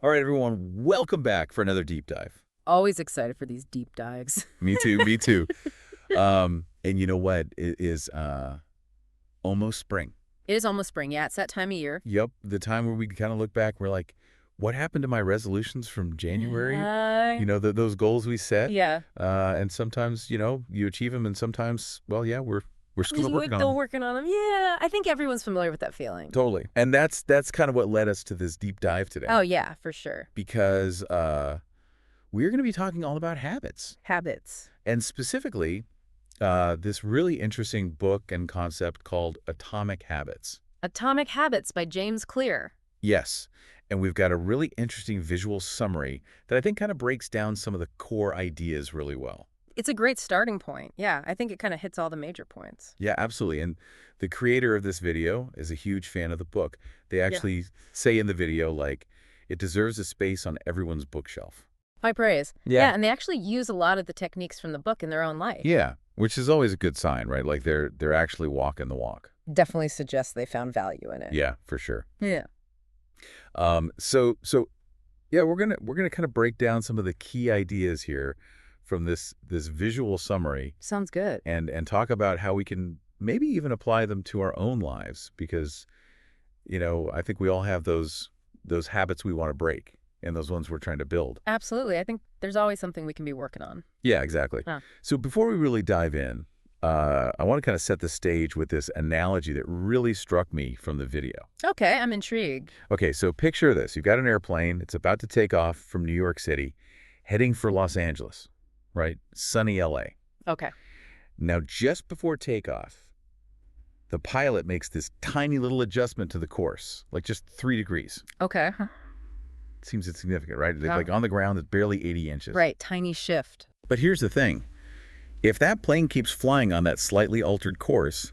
All right, everyone, welcome back for another deep dive. Always excited for these deep dives. Me too, me too. And you know what? It is almost spring. It is almost spring. Yeah, it's that time of year. Yep, the time where we kind of look back, we're like, what happened to my resolutions from January? Those goals we set. Yeah. And sometimes, you achieve them, and sometimes, well, yeah, we're still We're working on still them. working on them. Yeah, I think everyone's familiar with that feeling. Totally. And that's kind of what led us to this deep dive today. Oh, yeah, for sure. Because we're going to be talking all about habits. Habits. And specifically, this really interesting book and concept called Atomic Habits. Atomic Habits by James Clear. Yes, and we've got a really interesting visual summary that I think kind of breaks down some of the core ideas really well. It's a great starting point. Yeah, I think it kind of hits all the major points. Yeah, absolutely. And the creator of this video is a huge fan of the book. They actually say in the video, like, it deserves a space on everyone's bookshelf. High praise. Yeah. Yeah, and they actually use a lot of the techniques from the book in their own life. Yeah, which is always a good sign, right? Like they're actually walking the walk. Definitely suggests they found value in it. Yeah, for sure. Yeah. So yeah, we're gonna kind of break down some of the key ideas here from this visual summary Sounds good. and talk about how we can maybe even apply them to our own lives because, I think we all have those habits we want to break and those ones we're trying to build. Absolutely. I think there's always something we can be working on. Yeah, exactly. Huh. So before we really dive in, I want to kind of set the stage with this analogy that really struck me from the video. Okay, I'm intrigued. Okay, so picture this. You've got an airplane. It's about to take off from New York City, heading for Los Angeles, right? Sunny LA. Okay. Now, just before takeoff, the pilot makes this tiny little adjustment to the course, like just 3 degrees. Okay. Seems insignificant, right? Yeah. Like on the ground, it's barely 80 inches. Right, tiny shift. But here's the thing. If that plane keeps flying on that slightly altered course,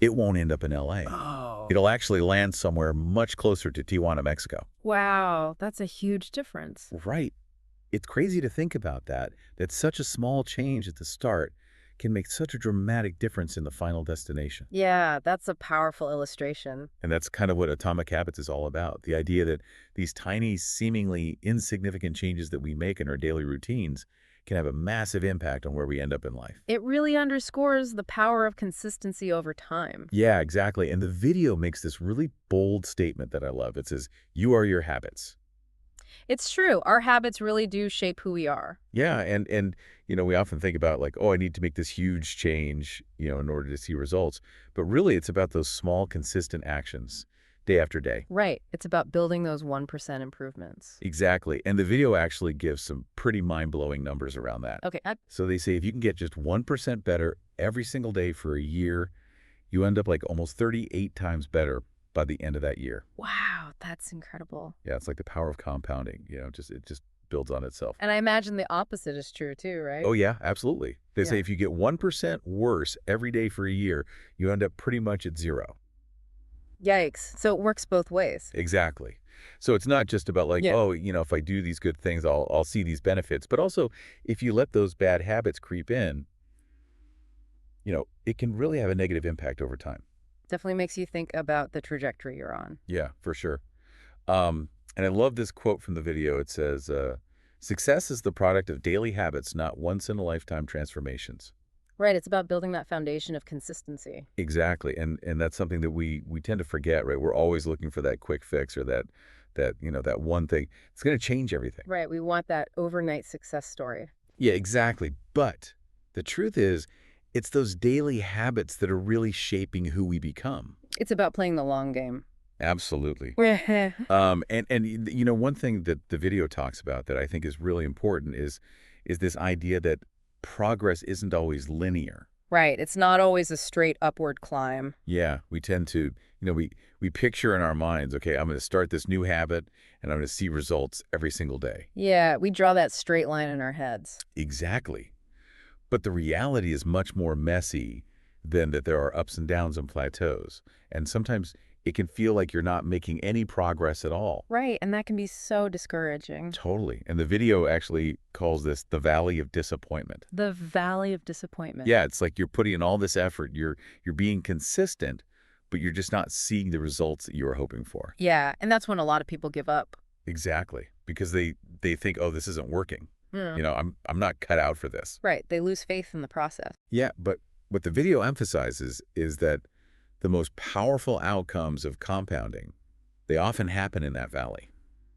it won't end up in LA. Oh. It'll actually land somewhere much closer to Tijuana, Mexico. Wow, that's a huge difference. Right. It's crazy to think about that such a small change at the start can make such a dramatic difference in the final destination. Yeah, that's a powerful illustration. And that's kind of what Atomic Habits is all about. The idea that these tiny, seemingly insignificant changes that we make in our daily routines can have a massive impact on where we end up in life. It really underscores the power of consistency over time. Yeah, exactly. And the video makes this really bold statement that I love. It says, "You are your habits." It's true. Our habits really do shape who we are. Yeah, and we often think about like, oh, I need to make this huge change, in order to see results. But really, it's about those small, consistent actions day after day. Right. It's about building those 1% improvements. Exactly. And the video actually gives some pretty mind-blowing numbers around that. Okay. So they say if you can get just 1% better every single day for a year, you end up like almost 38 times better by the end of that year. Wow, that's incredible. Yeah, it's like the power of compounding, it just builds on itself. And I imagine the opposite is true too, right? Oh yeah, absolutely. They say Yeah. if you get 1% worse every day for a year, you end up pretty much at 0. Yikes. So it works both ways. Exactly. So it's not just about like, Yeah. oh, if I do these good things, I'll see these benefits. But also, if you let those bad habits creep in, it can really have a negative impact over time. Definitely makes you think about the trajectory you're on. Yeah, for sure. And I love this quote from the video. It says, success is the product of daily habits, not once-in-a-lifetime transformations. Right. It's about building that foundation of consistency. Exactly. And that's something that we tend to forget, right? We're always looking for that quick fix or that one thing. It's going to change everything. Right. We want that overnight success story. Yeah, exactly. But the truth is, it's those daily habits that are really shaping who we become. It's about playing the long game. Absolutely. Right. And one thing that the video talks about that I think is really important is this idea that progress isn't always linear. It's not always a straight upward climb. Yeah, we tend to, we picture in our minds, okay, I'm going to start this new habit and I'm going to see results every single day. Yeah, we draw that straight line in our heads. Exactly. But the reality is much more messy than that there are ups and downs and plateaus. And sometimes it can feel like you're not making any progress at all. Right, and that can be so discouraging. Totally. And the video actually calls this the valley of disappointment. The valley of disappointment. Yeah, it's like you're putting in all this effort, you're being consistent, but you're just not seeing the results that you were hoping for. Yeah, and that's when a lot of people give up. Exactly. Because they think, oh, this isn't working. Yeah. I'm not cut out for this. Right. They lose faith in the process. Yeah, but what the video emphasizes is that the most powerful outcomes of compounding, they often happen in that valley.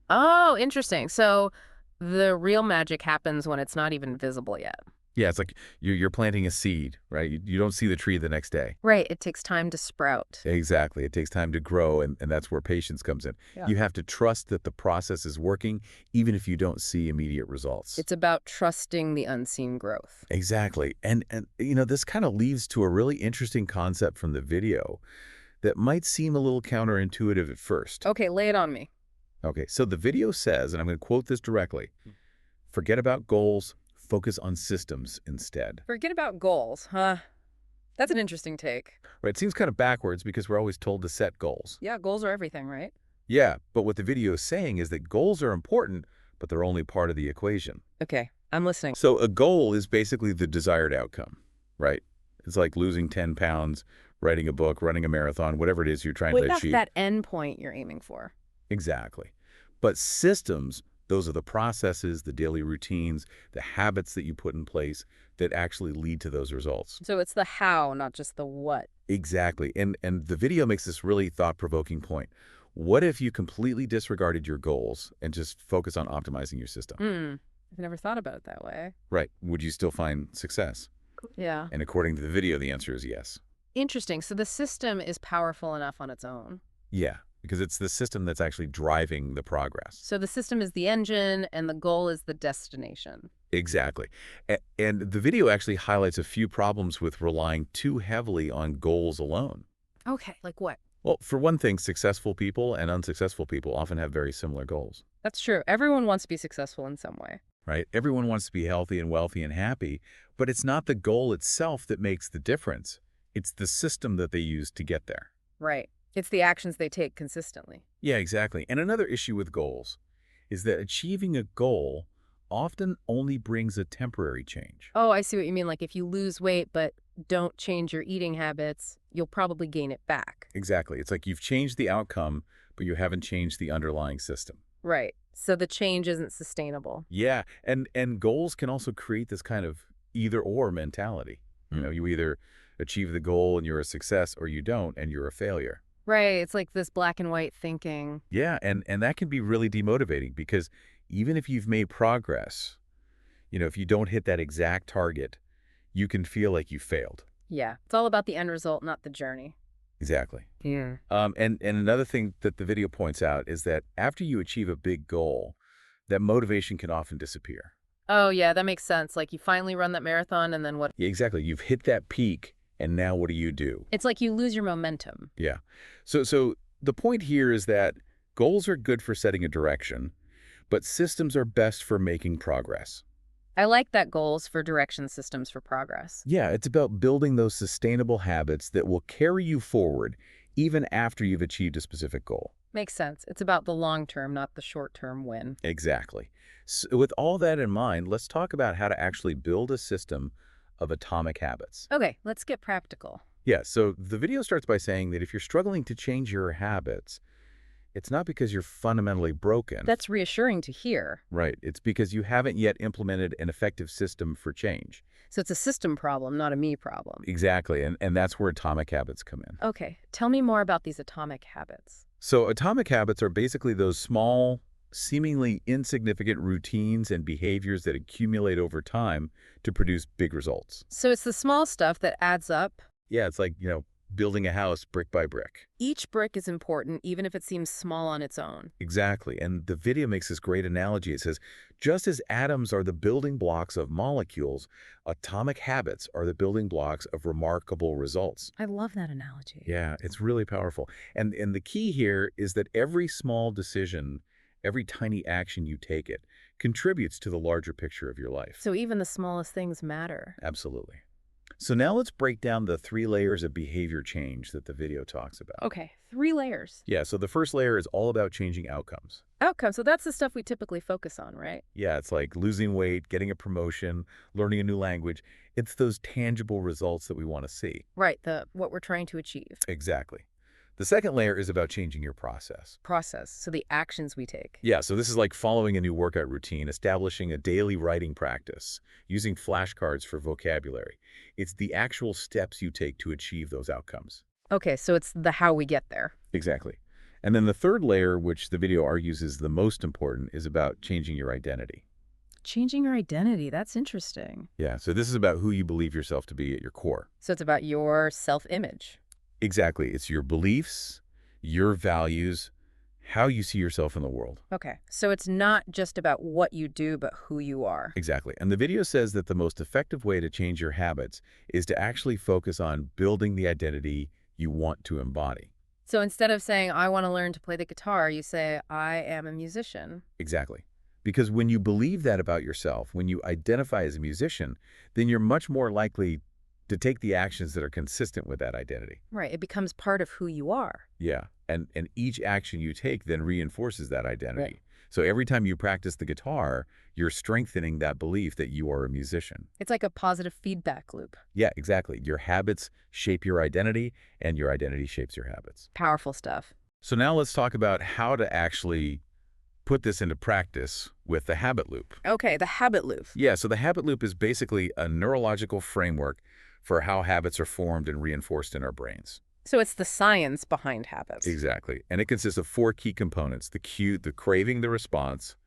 Oh, interesting. So the real magic happens when it's not even visible yet. Yeah, it's like you're planting a seed, right? You don't see the tree the next day. Right. It takes time to sprout. Exactly. It takes time to grow, and that's where patience comes in. Yeah. You have to trust that the process is working, even if you don't see immediate results. It's about trusting the unseen growth. Exactly. And this kind of leads to a really interesting concept from the video that might seem a little counterintuitive at first. Okay, lay it on me. Okay, so the video says, and I'm going to quote this directly, forget about goals, focus on systems instead. Forget about goals, huh? That's an interesting take. Right, it seems kind of backwards because we're always told to set goals. Yeah, goals are everything, right? Yeah, but what the video is saying is that goals are important, but they're only part of the equation. Okay, I'm listening. So a goal is basically the desired outcome, right? It's like losing 10 pounds, writing a book, running a marathon, whatever it is you're trying Wait, to that's achieve. that end point you're aiming for. Exactly. But systems, those are the processes, the daily routines, the habits that you put in place that actually lead to those results. So it's the how, not just the what. Exactly. And the video makes this really thought-provoking point. What if you completely disregarded your goals and just focus on optimizing your system? I've never thought about it that way. Right. Would you still find success? Yeah. And according to the video, the answer is yes. Interesting. So the system is powerful enough on its own. Yeah, because it's the system that's actually driving the progress. So the system is the engine and the goal is the destination. Exactly. And the video actually highlights a few problems with relying too heavily on goals alone. Okay, like what? Well, for one thing, successful people and unsuccessful people often have very similar goals, That's true. Everyone wants to be successful in some way. right? Everyone wants to be healthy and wealthy and happy, but it's not the goal itself that makes the difference. It's the system that they use to get there. Right. It's the actions they take consistently. Yeah, exactly. And another issue with goals is that achieving a goal often only brings a temporary change. Oh, I see what you mean. Like if you lose weight but don't change your eating habits, you'll probably gain it back. Exactly. It's like you've changed the outcome, but you haven't changed the underlying system. Right. So the change isn't sustainable. Yeah, and goals can also create this kind of either-or mentality. You either achieve the goal and you're a success, or you don't and you're a failure. Right. It's like this black and white thinking. Yeah, and that can be really demotivating because even if you've made progress, if you don't hit that exact target, you can feel like you failed. Yeah. It's all about the end result, not the journey. Exactly. Yeah. And another thing that the video points out is that after you achieve a big goal, that motivation can often disappear. Oh, yeah, that makes sense. Like you finally run that marathon and then what? Yeah, exactly. You've hit that peak, and now what do? It's like you lose your momentum. Yeah. So the point here is that goals are good for setting a direction, but systems are best for making progress. I like that goals for direction, systems for progress. Yeah, it's about building those sustainable habits that will carry you forward even after you've achieved a specific goal. Makes sense. It's about the long term, not the short term win. Exactly. So with all that in mind, let's talk about how to actually build a system of atomic habits. Okay, let's get practical. Yeah, so the video starts by saying that if you're struggling to change your habits, it's not because you're fundamentally broken. That's reassuring to hear. Right. It's because you haven't yet implemented an effective system for change. So it's a system problem, not a me problem. Exactly. And that's where atomic habits come in. Okay, tell me more about these atomic habits. So atomic habits are basically those small, seemingly insignificant routines and behaviors that accumulate over time to produce big results. So it's the small stuff that adds up. Yeah, it's like, building a house brick by brick. Each brick is important, even if it seems small on its own. Exactly. And the video makes this great analogy. It says, just as atoms are the building blocks of molecules, atomic habits are the building blocks of remarkable results. I love that analogy. Yeah, it's really powerful. And the key here is that every small decision, every tiny action you take it, contributes to the larger picture of your life. So even the smallest things matter. Absolutely. So now let's break down the 3 layers of behavior change that the video talks about. Okay, 3 layers. Yeah, so the first layer is all about changing outcomes. Outcome, so that's the stuff we typically focus on, right? Yeah, it's like losing weight, getting a promotion, learning a new language. It's those tangible results that we want to see. Right, what we're trying to achieve. Exactly. The second layer is about changing your process. Process, so the actions we take. Yeah, so this is like following a new workout routine, establishing a daily writing practice, using flashcards for vocabulary. It's the actual steps you take to achieve those outcomes. Okay, so it's the how we get there. Exactly. And then the third layer, which the video argues is the most important, is about changing your identity. Changing your identity, that's interesting. Yeah, so this is about who you believe yourself to be at your core. So it's about your self-image. Exactly. It's your beliefs, your values, how you see yourself in the world. Okay, so it's not just about what you do, but who you are. Exactly. And the video says that the most effective way to change your habits is to actually focus on building the identity you want to embody. So instead of saying, I want to learn to play the guitar, you say, I am a musician. Exactly. Because when you believe that about yourself, when you identify as a musician, then you're much more likely to take the actions that are consistent with that identity. Right, it becomes part of who you are. Yeah. And each action you take then reinforces that identity. Right. So every time you practice the guitar, you're strengthening that belief that you are a musician. It's like a positive feedback loop. Yeah, exactly. Your habits shape your identity, and your identity shapes your habits. Powerful stuff. So now let's talk about how to actually put this into practice with the habit loop. Okay, the habit loop. Yeah, so the habit loop is basically a neurological framework for how habits are formed and reinforced in our brains. So it's the science behind habits. Exactly. And it consists of four key components: the cue, the craving, the response,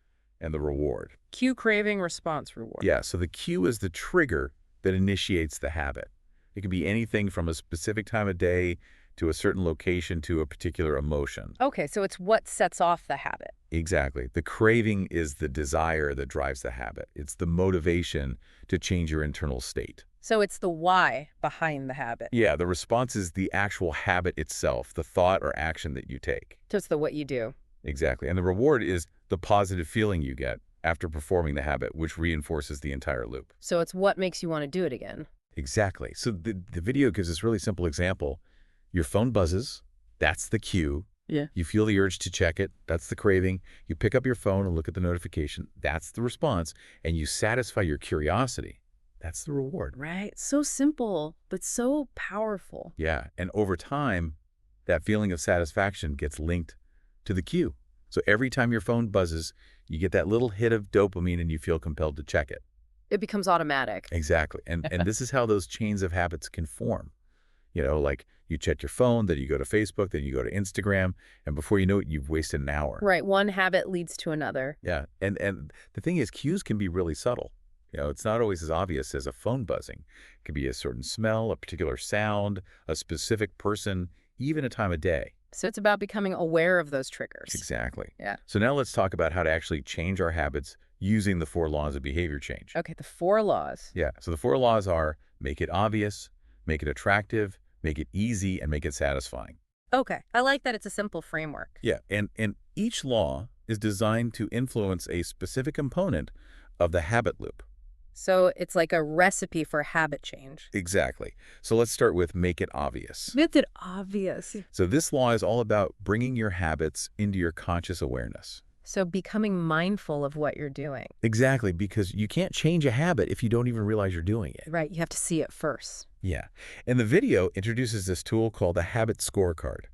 and the reward. Cue, craving, response, reward. Yeah, so the cue is the trigger that initiates the habit. It can be anything from a specific time of day to a certain location to a particular emotion. Okay, so it's what sets off the habit. Exactly. The craving is the desire that drives the habit. It's the motivation to change your internal state. So it's the why behind the habit. Yeah, the response is the actual habit itself, the thought or action that you take. So it's the what you do. Exactly. And the reward is the positive feeling you get after performing the habit, which reinforces the entire loop. So it's what makes you want to do it again. Exactly. So the video gives this really simple example. Your phone buzzes. That's the cue. Yeah. You feel the urge to check it. That's the craving. You pick up your phone and look at the notification. That's the response. And you satisfy your curiosity. That's the reward. Right. So simple, but so powerful. Yeah. And over time, that feeling of satisfaction gets linked to the cue. So every time your phone buzzes, you get that little hit of dopamine and you feel compelled to check it. It becomes automatic. Exactly. And this is how those chains of habits can form. You know, like you check your phone, then you go to Facebook, then you go to Instagram, and before you know it, you've wasted an hour. Right. One habit leads to another. Yeah. And the thing is, cues can be really subtle. You know, it's not always as obvious as a phone buzzing. It could be a certain smell, a particular sound, a specific person, even a time of day. So it's about becoming aware of those triggers. Exactly. Yeah. So now let's talk about how to actually change our habits using the 4 laws of behavior change. Okay, the 4 laws. Yeah. So the 4 laws are: make it obvious, make it attractive, make it easy, and make it satisfying. Okay, I like that it's a simple framework. Yeah. And each law is designed to influence a specific component of the habit loop. So it's like a recipe for habit change. Exactly. So let's start with make it obvious. Make it obvious. So this law is all about bringing your habits into your conscious awareness. So becoming mindful of what you're doing. Exactly, because you can't change a habit if you don't even realize you're doing it. Right, you have to see it first. Yeah. And the video introduces this tool called the habit scorecard.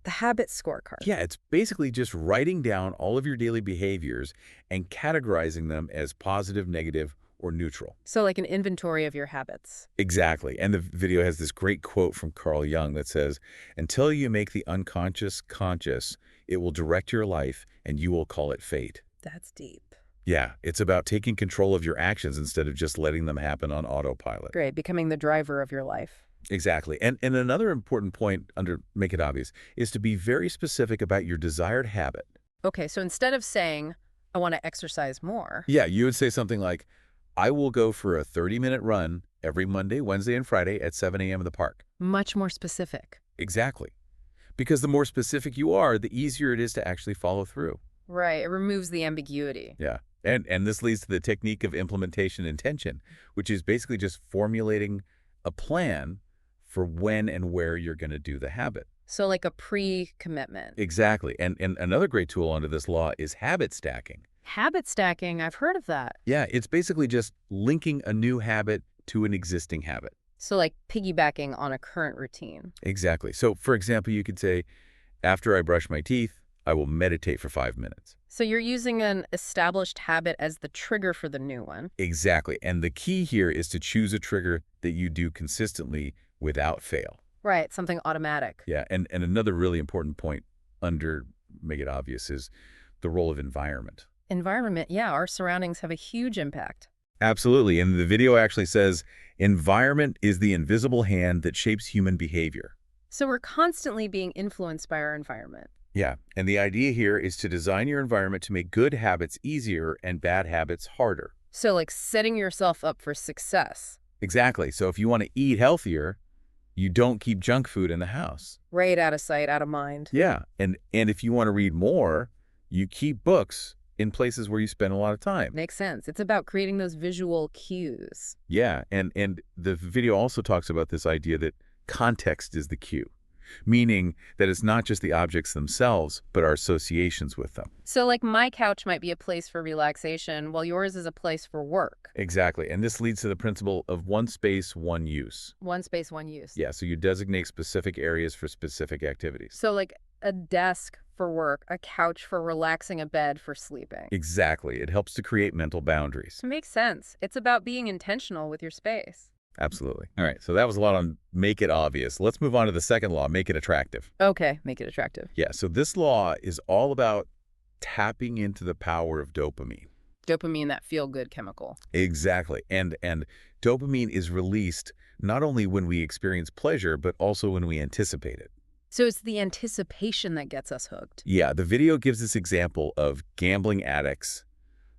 The habit scorecard. Yeah, it's basically just writing down all of your daily behaviors and categorizing them as positive, negative, or neutral. So like an inventory of your habits. Exactly. And the video has this great quote from Carl Jung that says, "Until you make the unconscious conscious, it will direct your life and you will call it fate." That's deep. Yeah, it's about taking control of your actions instead of just letting them happen on autopilot. Great, becoming the driver of your life. Exactly. And another important point under Make It Obvious is to be very specific about your desired habit. Okay, so instead of saying, I want to exercise more. Yeah, you would say something like, I will go for a 30-minute run every Monday, Wednesday, and Friday at 7 a.m. in the park. Much more specific. Exactly. Because the more specific you are, the easier it is to actually follow through. Right, it removes the ambiguity. Yeah. And this leads to the technique of implementation intention, which is basically just formulating a plan for when and where you're going to do the habit. So like a pre-commitment. Exactly. And another great tool under this law is habit stacking. Habit stacking, I've heard of that. Yeah, it's basically just linking a new habit to an existing habit. So like piggybacking on a current routine. Exactly. So, for example, you could say, After I brush my teeth, I will meditate for 5 minutes. So you're using an established habit as the trigger for the new one. Exactly. And the key here is to choose a trigger that you do consistently without fail. Right, something automatic. Yeah, and another really important point under Make It Obvious is the role of environment. Environment, yeah, our surroundings have a huge impact. Absolutely. And the video actually says, environment is the invisible hand that shapes human behavior. So we're constantly being influenced by our environment. Yeah, and the idea here is to design your environment to make good habits easier and bad habits harder. So like setting yourself up for success. Exactly. So if you want to eat healthier, you don't keep junk food in the house. Right, out of sight, out of mind. Yeah, and if you want to read more, you keep books in places where you spend a lot of time. Makes sense. It's about creating those visual cues. Yeah, and the video also talks about this idea that context is the cue, meaning that it's not just the objects themselves, but our associations with them. So like my couch might be a place for relaxation, while yours is a place for work. Exactly, and this leads to the principle of one space, one use. One space, one use. Yeah, so you designate specific areas for specific activities. So like a desk for work, a couch for relaxing, a bed for sleeping. Exactly, it helps to create mental boundaries. It makes sense. It's about being intentional with your space. Absolutely. All right, so that was a lot on Make It Obvious. Let's move on to the second law, Make It Attractive. Okay, make it attractive. Yeah, so this law is all about tapping into the power of dopamine. Dopamine, that feel-good chemical. Exactly. And dopamine is released not only when we experience pleasure, but also when we anticipate it. So it's the anticipation that gets us hooked. Yeah, the video gives this example of gambling addicts,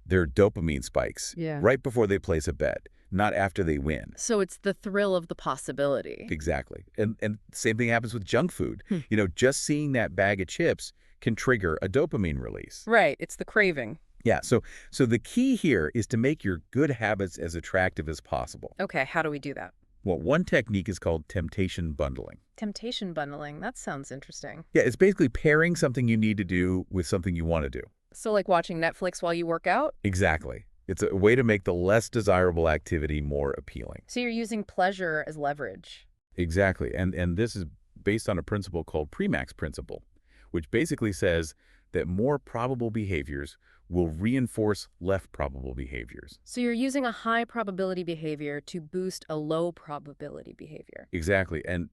their dopamine spikes Yeah. right before they place a bet, not after they win. So it's the thrill of the possibility. Exactly. And same thing happens with junk food. Hmm. You know, just seeing that bag of chips can trigger a dopamine release. Right, it's the craving. Yeah, so the key here is to make your good habits as attractive as possible. Okay, how do we do that? Well, one technique is called temptation bundling. Temptation bundling, that sounds interesting. Yeah, it's basically pairing something you need to do with something you want to do. So like watching Netflix while you work out? Exactly. It's a way to make the less desirable activity more appealing. So you're using pleasure as leverage. Exactly. And this is based on a principle called Premack's principle, which basically says that more probable behaviors will reinforce less probable behaviors. So you're using a high probability behavior to boost a low probability behavior. Exactly. And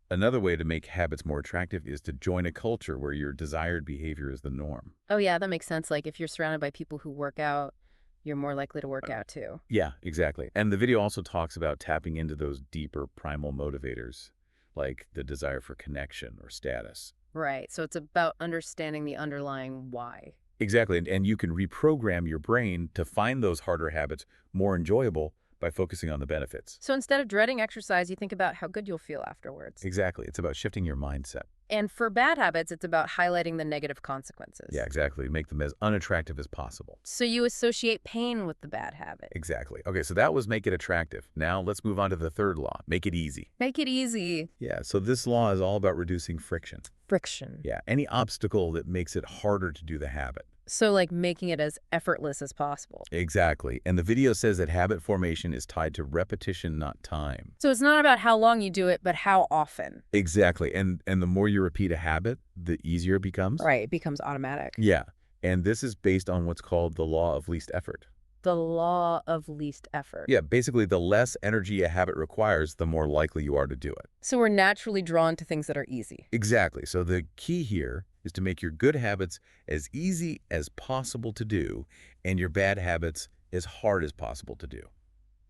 another way to make habits more attractive is to join a culture where your desired behavior is the norm. Oh yeah, that makes sense. Like if you're surrounded by people who work out, you're more likely to work out too. Yeah, exactly. And the video also talks about tapping into those deeper primal motivators, like the desire for connection or status. Right, so it's about understanding the underlying why. Exactly. And you can reprogram your brain to find those harder habits more enjoyable by focusing on the benefits. So instead of dreading exercise, you think about how good you'll feel afterwards. Exactly. It's about shifting your mindset. And for bad habits, it's about highlighting the negative consequences. Yeah, exactly. Make them as unattractive as possible. So you associate pain with the bad habit. Exactly. Okay, so that was Make It Attractive. Now let's move on to the third law, Make It Easy. Make it easy. Yeah, so this law is all about reducing friction. Friction. Yeah, any obstacle that makes it harder to do the habit. So like making it as effortless as possible. Exactly. And the video says that habit formation is tied to repetition, not time. So it's not about how long you do it, but how often. Exactly. And the more you repeat a habit, the easier it becomes. Right, it becomes automatic. Yeah. And this is based on what's called the law of least effort. The law of least effort. Yeah, basically the less energy a habit requires, the more likely you are to do it. So we're naturally drawn to things that are easy. Exactly. So the key here is to make your good habits as easy as possible to do and your bad habits as hard as possible to do.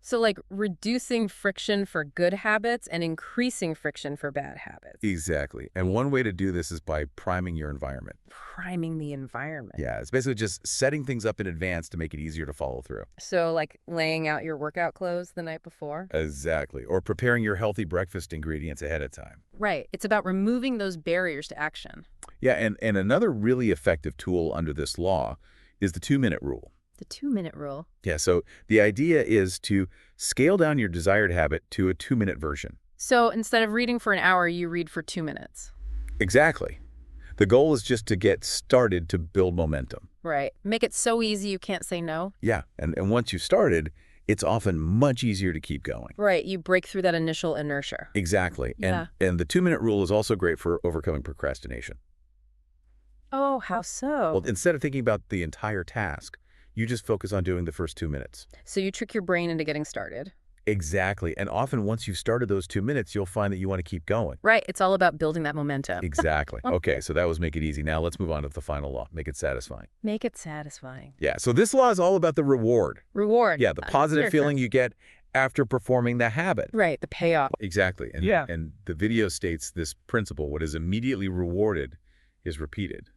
So like reducing friction for good habits and increasing friction for bad habits. Exactly. And one way to do this is by priming your environment. Priming the environment. Yeah, it's basically just setting things up in advance to make it easier to follow through. So like laying out your workout clothes the night before. Exactly. Or preparing your healthy breakfast ingredients ahead of time. Right. It's about removing those barriers to action. Yeah, and another really effective tool under this law is the 2-minute rule. The 2-minute rule. Yeah, so the idea is to scale down your desired habit to a 2-minute version. So instead of reading for an hour, you read for 2 minutes. Exactly. The goal is just to get started to build momentum. Right. Make it so easy you can't say no. Yeah, and once you've started, it's often much easier to keep going. Right, you break through that initial inertia. Exactly. Yeah. And the 2-minute rule is also great for overcoming procrastination. Oh, how Well, so? instead of thinking about the entire task, you just focus on doing the first 2 minutes. So you trick your brain into getting started. Exactly. And often once you've started those 2 minutes, you'll find that you want to keep going. Right, it's all about building that momentum. Exactly. Okay, so that was make it easy. Now let's move on to the final law, make it satisfying. Make it satisfying. Yeah, so this law is all about the reward. Reward. Yeah, the positive feeling you get after performing the habit. Right, the payoff. Exactly. And, Yeah. and the video states this principle: what is immediately rewarded is repeated.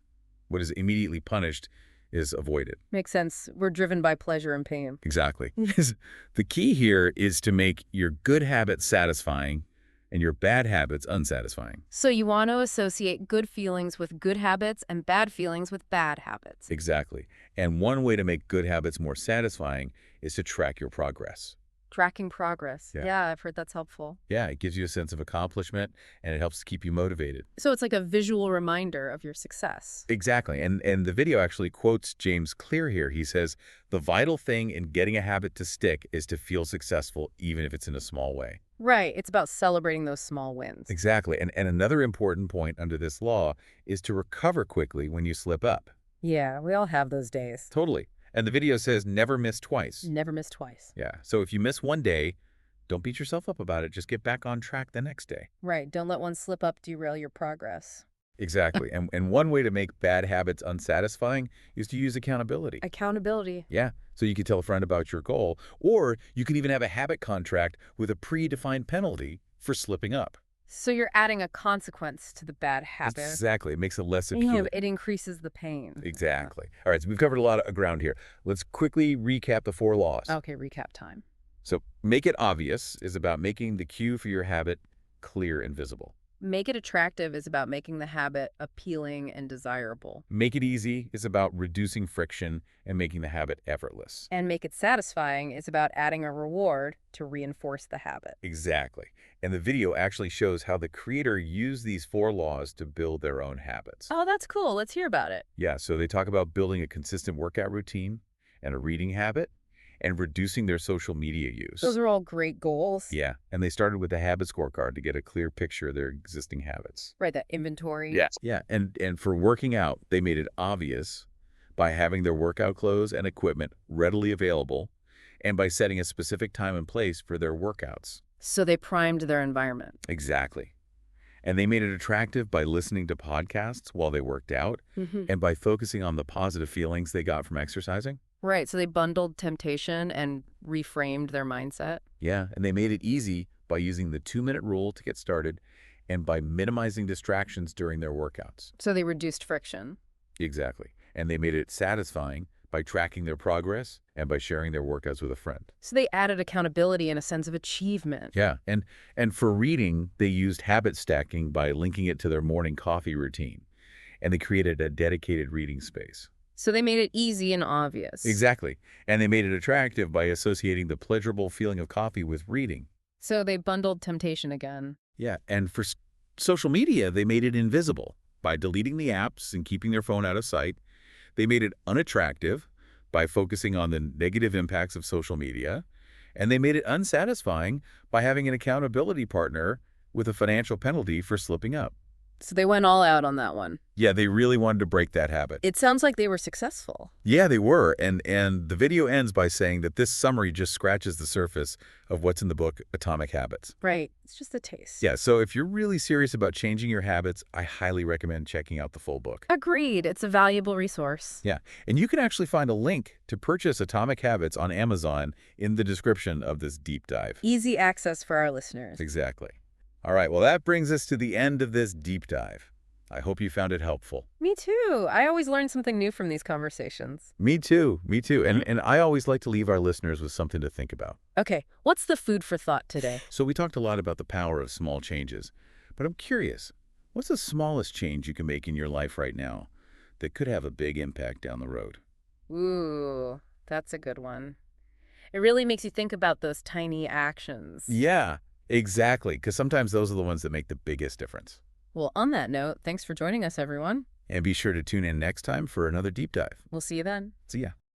What is immediately punished is avoided. Makes sense. We're driven by pleasure and pain. Exactly. The key here is to make your good habits satisfying and your bad habits unsatisfying. So you want to associate good feelings with good habits and bad feelings with bad habits. Exactly. And one way to make good habits more satisfying is to track your progress. Tracking progress. Yeah. Yeah, I've heard that's helpful. Yeah, it gives you a sense of accomplishment and it helps keep you motivated. So it's like a visual reminder of your success. Exactly. And the video actually quotes James Clear here. He says, the vital thing in getting a habit to stick is to feel successful, even if it's in a small way. Right, it's about celebrating those small wins. Exactly. And another important point under this law is to recover quickly when you slip up. Yeah, we all have those days. Totally. And the video says never miss twice. Never miss twice. Yeah. So if you miss one day, don't beat yourself up about it. Just get back on track the next day. Right, don't let one slip up derail your progress. Exactly. And one way to make bad habits unsatisfying is to use accountability. Accountability. Yeah. So you could tell a friend about your goal, or you can even have a habit contract with a predefined penalty for slipping up. So you're adding a consequence to the bad habit. Exactly. It makes it less Yeah, appealing. it increases the pain. Exactly. All right. So we've covered a lot of ground here. Let's quickly recap the 4 laws. Okay, recap time. So make it obvious is about making the cue for your habit clear and visible. Make it attractive is about making the habit appealing and desirable. Make it easy is about reducing friction and making the habit effortless. And make it satisfying is about adding a reward to reinforce the habit. Exactly. And the video actually shows how the creator used these 4 laws to build their own habits. Oh, that's cool. Let's hear about it. Yeah, so they talk about building a consistent workout routine and a reading habit and reducing their social media use. Those are all great goals. Yeah, and they started with a habit scorecard to get a clear picture of their existing habits. Right, that inventory. Yeah, and for working out, they made it obvious by having their workout clothes and equipment readily available and by setting a specific time and place for their workouts. So they primed their environment. Exactly. And they made it attractive by listening to podcasts while they worked out and by focusing on the positive feelings they got from exercising. Right, so they bundled temptation and reframed their mindset. Yeah, and they made it easy by using the 2-minute rule to get started and by minimizing distractions during their workouts. So they reduced friction. Exactly. And they made it satisfying by tracking their progress and by sharing their workouts with a friend. So they added accountability and a sense of achievement. Yeah, and for reading, they used habit stacking by linking it to their morning coffee routine. And they created a dedicated reading space. So they made it easy and obvious. Exactly. And they made it attractive by associating the pleasurable feeling of coffee with reading. So they bundled temptation again. Yeah, and for social media, they made it invisible by deleting the apps and keeping their phone out of sight. They made it unattractive by focusing on the negative impacts of social media. And they made it unsatisfying by having an accountability partner with a financial penalty for slipping up. So they went all out on that one. Yeah, they really wanted to break that habit. It sounds like they were successful. Yeah, they were. And the video ends by saying that this summary just scratches the surface of what's in the book, Atomic Habits. Right. It's just a taste. Yeah, so if you're really serious about changing your habits, I highly recommend checking out the full book. Agreed. It's a valuable resource. Yeah, and you can actually find a link to purchase Atomic Habits on Amazon in the description of this deep dive. Easy access for our listeners. Exactly. All right, well, that brings us to the end of this deep dive. I hope you found it helpful. Me too. I always learn something new from these conversations. Me too. And I always like to leave our listeners with something to think about. Okay, what's the food for thought today? So we talked a lot about the power of small changes, but I'm curious, what's the smallest change you can make in your life right now that could have a big impact down the road? Ooh, that's a good one. It really makes you think about those tiny actions. Yeah, exactly, because sometimes those are the ones that make the biggest difference. Well, on that note, thanks for joining us, everyone. And be sure to tune in next time for another deep dive. We'll see you then. See ya.